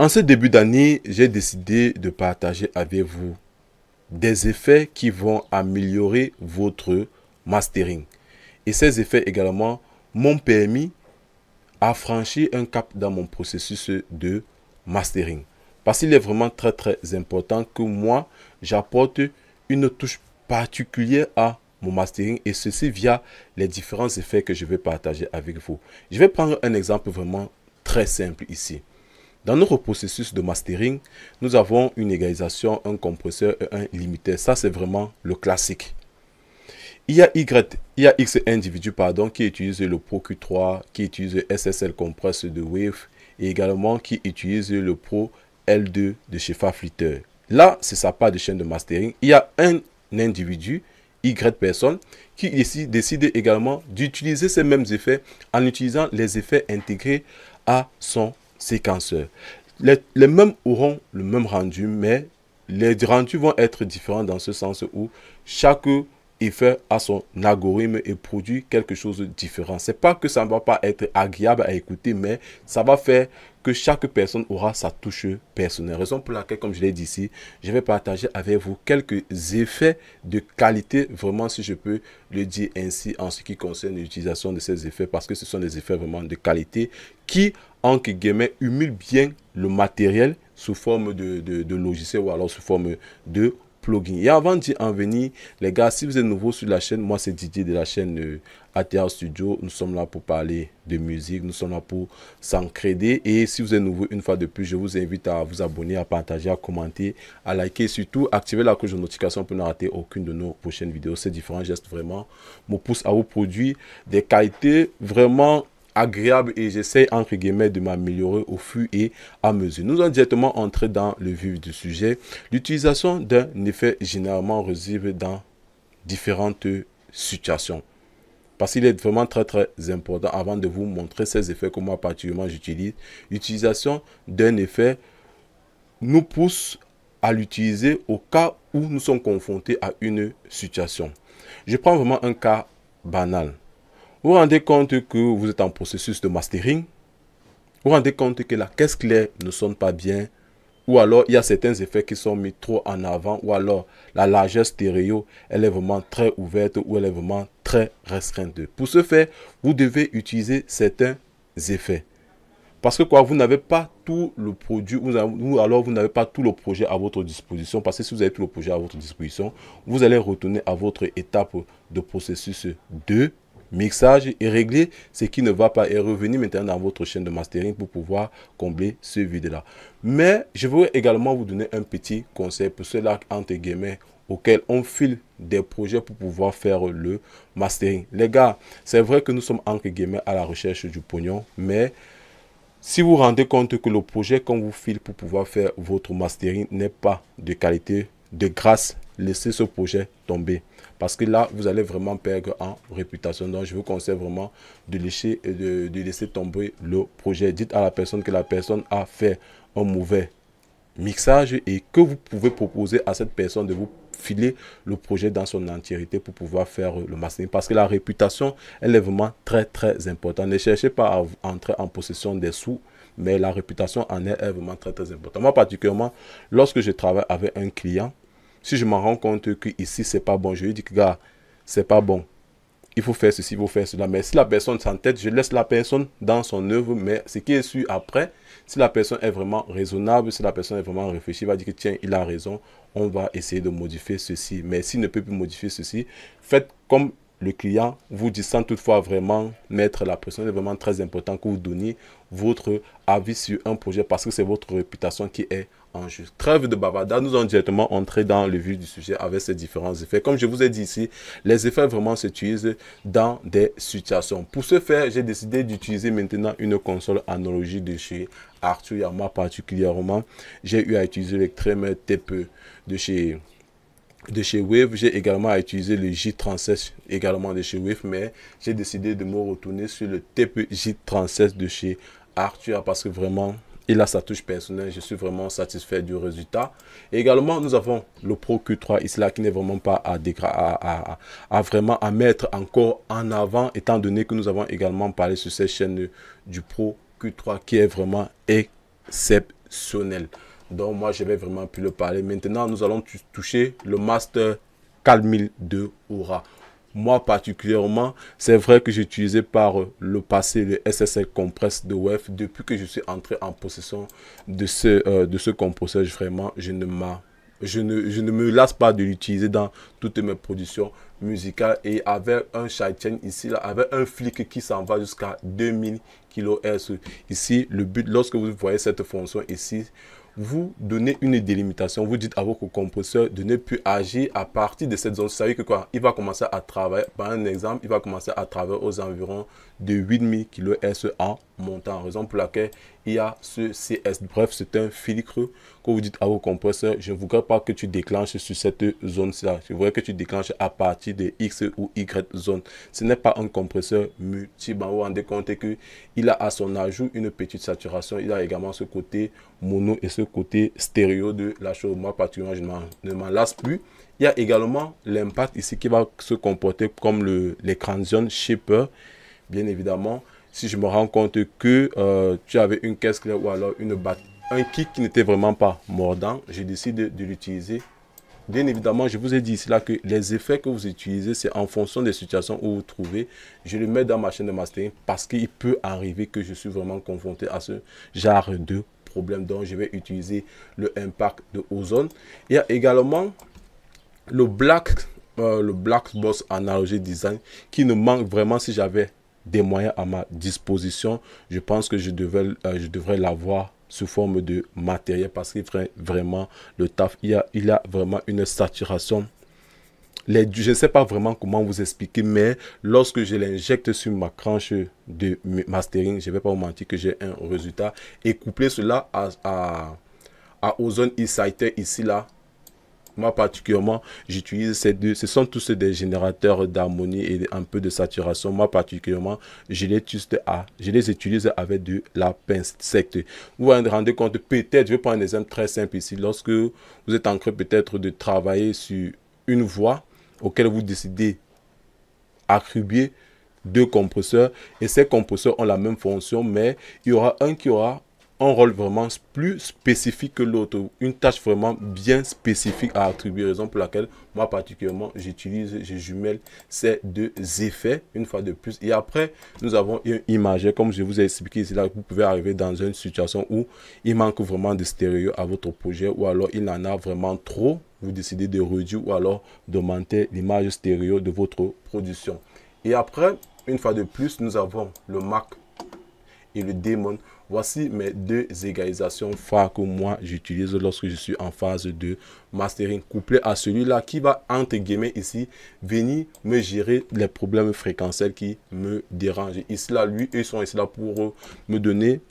En ce début d'année, j'ai décidé de partager avec vous des effets qui vont améliorer votre mastering. Et ces effets également m'ont permis à franchir un cap dans mon processus de mastering. Parce qu'il est vraiment très important que moi, j'apporte une touche particulière à mon mastering et ceci via les différents effets que je vais partager avec vous. Je vais prendre un exemple vraiment très simple ici. Dans notre processus de mastering, nous avons une égalisation, un compresseur et un limiteur. Ça, c'est vraiment le classique. Il y a X individus qui utilisent le Pro Q3, qui utilisent le SSL Compress de Wave et également qui utilisent le Pro L2 de chez Faflitter. Là, c'est sa part de chaîne de mastering. Il y a un individu, Y personne, qui décide également d'utiliser ces mêmes effets en utilisant les effets intégrés à son séquenceur. Les mêmes auront le même rendu, mais les rendus vont être différents dans ce sens où chaque effet a son algorithme et produit quelque chose de différent. C'est pas que ça ne va pas être agréable à écouter, mais ça va faire que chaque personne aura sa touche personnelle. Raison pour laquelle, comme je l'ai dit ici, je vais partager avec vous quelques effets de qualité, vraiment si je peux le dire ainsi, en ce qui concerne l'utilisation de ces effets, parce que ce sont des effets vraiment de qualité qui, entre guillemets, humilent bien le matériel sous forme de logiciel ou alors sous forme de plugin. Et avant d'y en venir, les gars, si vous êtes nouveau sur la chaîne, moi c'est Didier de la chaîne ATA Studio. Nous sommes là pour parler de musique, nous sommes là pour s'entraider. Et si vous êtes nouveau, une fois de plus, je vous invite à vous abonner, à partager, à commenter, à liker et surtout activer la cloche de notification pour ne rater aucune de nos prochaines vidéos. Ces différents gestes vraiment me poussent à vous produire des qualités vraiment agréable et j'essaie entre guillemets de m'améliorer au fur et à mesure. Nous allons directement entrer dans le vif du sujet. L'utilisation d'un effet généralement réside dans différentes situations. Parce qu'il est vraiment très important avant de vous montrer ces effets que moi particulièrement j'utilise. L'utilisation d'un effet nous pousse à l'utiliser au cas où nous sommes confrontés à une situation. Je prends vraiment un cas banal. Vous vous rendez compte que vous êtes en processus de mastering. Vous vous rendez compte que la caisse claire ne sonne pas bien. Ou alors, il y a certains effets qui sont mis trop en avant. Ou alors, la largeur stéréo, elle est vraiment très ouverte ou elle est vraiment très restreinte. Pour ce faire, vous devez utiliser certains effets. Parce que quoi, vous n'avez pas tout le produit, ou alors vous n'avez pas tout le projet à votre disposition. Parce que si vous avez tout le projet à votre disposition, vous allez retourner à votre étape de processus 2. Mixage et régler ce qui ne va pas et revenir maintenant dans votre chaîne de mastering pour pouvoir combler ce vide là. Mais je veux également vous donner un petit conseil pour ceux-là entre guillemets auxquels on file des projets pour pouvoir faire le mastering. Les gars, c'est vrai que nous sommes entre guillemets à la recherche du pognon, mais si vous vous rendez compte que le projet qu'on vous file pour pouvoir faire votre mastering n'est pas de qualité, de grâce, laissez ce projet tomber. Parce que là, vous allez vraiment perdre en réputation. Donc, je vous conseille vraiment de laisser tomber le projet. Dites à la personne que la personne a fait un mauvais mixage et que vous pouvez proposer à cette personne de vous filer le projet dans son entièreté pour pouvoir faire le mastering. Parce que la réputation, elle est vraiment très importante. Ne cherchez pas à entrer en possession des sous, mais la réputation en est vraiment très importante. Moi, particulièrement, lorsque je travaille avec un client, si je me rends compte que ici c'est pas bon, je lui dis que gars, c'est pas bon. Il faut faire ceci, il faut faire cela. Mais si la personne s'entête, je laisse la personne dans son œuvre. Mais ce qui est sûr après, si la personne est vraiment raisonnable, si la personne est vraiment réfléchie, il va dire que tiens, il a raison, on va essayer de modifier ceci. Mais s'il ne peut plus modifier ceci, faites comme le client vous dit sans toutefois vraiment mettre la pression. C'est vraiment très important que vous donniez votre avis sur un projet parce que c'est votre réputation qui est en jeu. Trêve de bavardage, nous allons directement entrer dans le vif du sujet avec ces différents effets. Comme je vous ai dit ici, les effets vraiment s'utilisent dans des situations. Pour ce faire, j'ai décidé d'utiliser maintenant une console analogique de chez Arthur Yamaha particulièrement. J'ai eu à utiliser l'extrême TP de chez Wave. J'ai également utilisé le J36 également de chez Wave, mais j'ai décidé de me retourner sur le TP J36 de chez Arthur parce que vraiment il a sa touche personnelle. Je suis vraiment satisfait du résultat. Et également nous avons le Pro Q3 ici là qui n'est vraiment pas à mettre encore en avant étant donné que nous avons également parlé sur cette chaîne du Pro Q3 qui est vraiment exceptionnel. professionnel. Donc moi, je vais vraiment plus le parler. Maintenant, nous allons toucher le Master 4002 Aura. Moi particulièrement, c'est vrai que j'ai utilisé par le passé le SSL Compress de WEF. Depuis que je suis entré en possession de ce compresseur, vraiment, je ne me lasse pas de l'utiliser dans toutes mes productions musicales. Et avec un sidechain ici, là, avec un flic qui s'en va jusqu'à 2000 kHz. Ici, le but, lorsque vous voyez cette fonction ici, vous donnez une délimitation, vous dites à votre compresseur de ne plus agir à partir de cette zone. Vous savez que quoi? Il va commencer à travailler, par un exemple, il va commencer à travailler aux environs de 8000 kHz en montant, raison pour laquelle il y a ce CS. Bref, c'est un filtre que vous dites à vos compresseurs, je ne voudrais pas que tu déclenches sur cette zone-là. Je voudrais que tu déclenches à partir de X ou Y zone. Ce n'est pas un compresseur multi-band. Vous vous rendez compte qu'il a à son ajout une petite saturation. Il a également ce côté mono et ce côté stéréo de la chose. Moi, particulièrement, je ne m'en lasse plus. Il y a également l'impact ici qui va se comporter comme l'écran zone shaper. Bien évidemment, si je me rends compte que tu avais une caisse claire ou alors un kick qui n'était vraiment pas mordant, je décide de l'utiliser. Bien évidemment, je vous ai dit ici là que les effets que vous utilisez, c'est en fonction des situations où vous vous trouvez. Je le mets dans ma chaîne de mastering parce qu'il peut arriver que je suis vraiment confronté à ce genre de problème. Donc, je vais utiliser le impact de Ozone. Il y a également le Black Boss Analogy Design qui ne manque vraiment. Si j'avais des moyens à ma disposition, je pense que je devrais l'avoir sous forme de matériel parce qu'il ferait vraiment le taf. Il y a vraiment une saturation. Je ne sais pas vraiment comment vous expliquer, mais lorsque je l'injecte sur ma tranche de mastering, je ne vais pas vous mentir que j'ai un résultat. Et coupler cela à Ozone Exciter ici là, moi particulièrement, j'utilise ces deux. Ce sont tous des générateurs d'harmonie et un peu de saturation. Moi particulièrement, je les utilise avec de la pincette. Vous vous rendez compte, peut-être, je vais prendre un exemple très simple ici. Lorsque vous êtes en train peut-être de travailler sur une voix auquel vous décidez attribuer deux compresseurs. Et ces compresseurs ont la même fonction, mais il y aura un qui aura un rôle vraiment plus spécifique que l'autre, une tâche vraiment bien spécifique à attribuer, raison pour laquelle moi particulièrement je jumelle ces deux effets une fois de plus. Et après nous avons un imageur, comme je vous ai expliqué ici là, vous pouvez arriver dans une situation où il manque vraiment de stéréo à votre projet, ou alors il en a vraiment trop, vous décidez de réduire ou alors d'augmenter l'image stéréo de votre production. Et après, une fois de plus, nous avons le Mac et le Demon. Voici mes deux égalisations phares que moi j'utilise lorsque je suis en phase de mastering, couplé à celui-là qui va, entre guillemets ici, venir me gérer les problèmes fréquentiels qui me dérangent. Ici là, lui, ils sont ici là pour me donner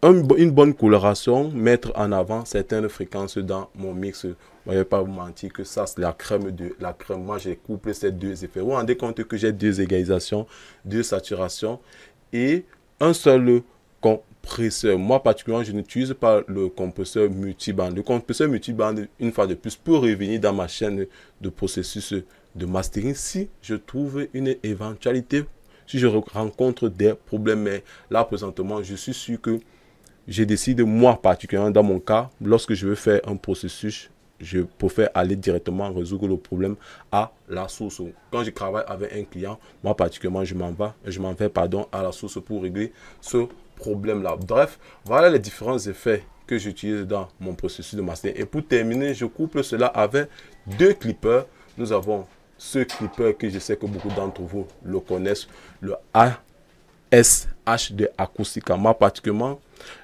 une bonne coloration, mettre en avant certaines fréquences dans mon mix. Je ne vais pas vous mentir que ça, c'est la crème de la crème. Moi, j'ai couplé ces deux effets. Vous vous rendez compte que j'ai deux égalisations, deux saturations et un seul compresseur. Moi, particulièrement, je n'utilise pas le compresseur multiband. Le compresseur multiband, une fois de plus, peut revenir dans ma chaîne de processus de mastering si je trouve une éventualité, si je rencontre des problèmes. Mais là, présentement, je suis sûr que je décide, moi, particulièrement dans mon cas, lorsque je veux faire un processus, je préfère aller directement résoudre le problème à la source. Quand je travaille avec un client, moi particulièrement, je m'en vais à la source pour régler ce problème-là. Bref, voilà les différents effets que j'utilise dans mon processus de mastering. Et pour terminer, je couple cela avec deux clippers. Nous avons ce clipper que je sais que beaucoup d'entre vous le connaissent, le ASH de Acoustica. Moi particulièrement,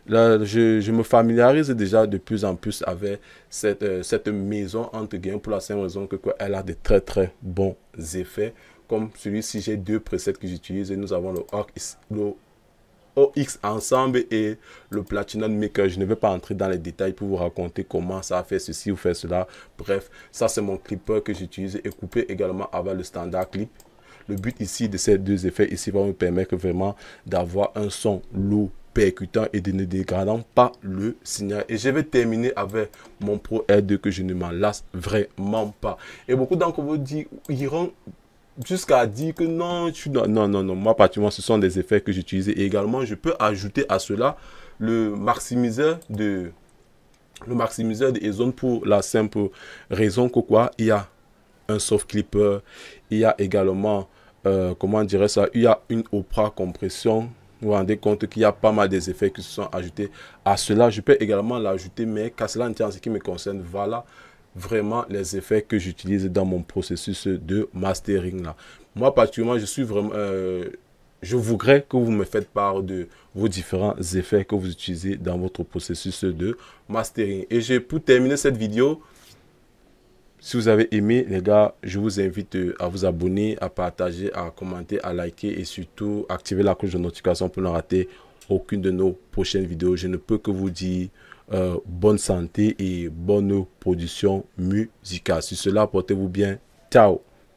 là, je me familiarise déjà de plus en plus avec cette maison entre guillemets pour la simple raison que quoi, elle a de très bons effets. Comme celui-ci, j'ai deux presets que j'utilise et nous avons le OX Ensemble et le Platinum Maker. Je ne vais pas entrer dans les détails pour vous raconter comment ça fait ceci ou fait cela. Bref, ça c'est mon clipper que j'utilise et couplé également avec le standard clip. Le but ici de ces deux effets ici va me permettre vraiment d'avoir un son lourd, percutant et de ne dégradant pas le signal. Et je vais terminer avec mon Pro R2 que je ne m'en lasse vraiment pas. Et beaucoup d'entre vous iront jusqu'à dire que non, non, moi particulièrement ce sont des effets que j'utilise. Et également je peux ajouter à cela le maximiseur de zone pour la simple raison que quoi, il y a un soft clipper, il y a également, comment dirait ça, il y a une Opera compression. Vous vous rendez compte qu'il y a pas mal des effets qui se sont ajoutés à cela. Je peux également l'ajouter, mais qu'à cela en ce qui me concerne, voilà vraiment les effets que j'utilise dans mon processus de mastering là. Moi particulièrement, je suis vraiment je voudrais que vous me faites part de vos différents effets que vous utilisez dans votre processus de mastering. Et pour terminer cette vidéo, si vous avez aimé, les gars, je vous invite à vous abonner, à partager, à commenter, à liker et surtout activer la cloche de notification pour ne rater aucune de nos prochaines vidéos. Je ne peux que vous dire bonne santé et bonne production musicale. Sur cela, portez-vous bien. Ciao.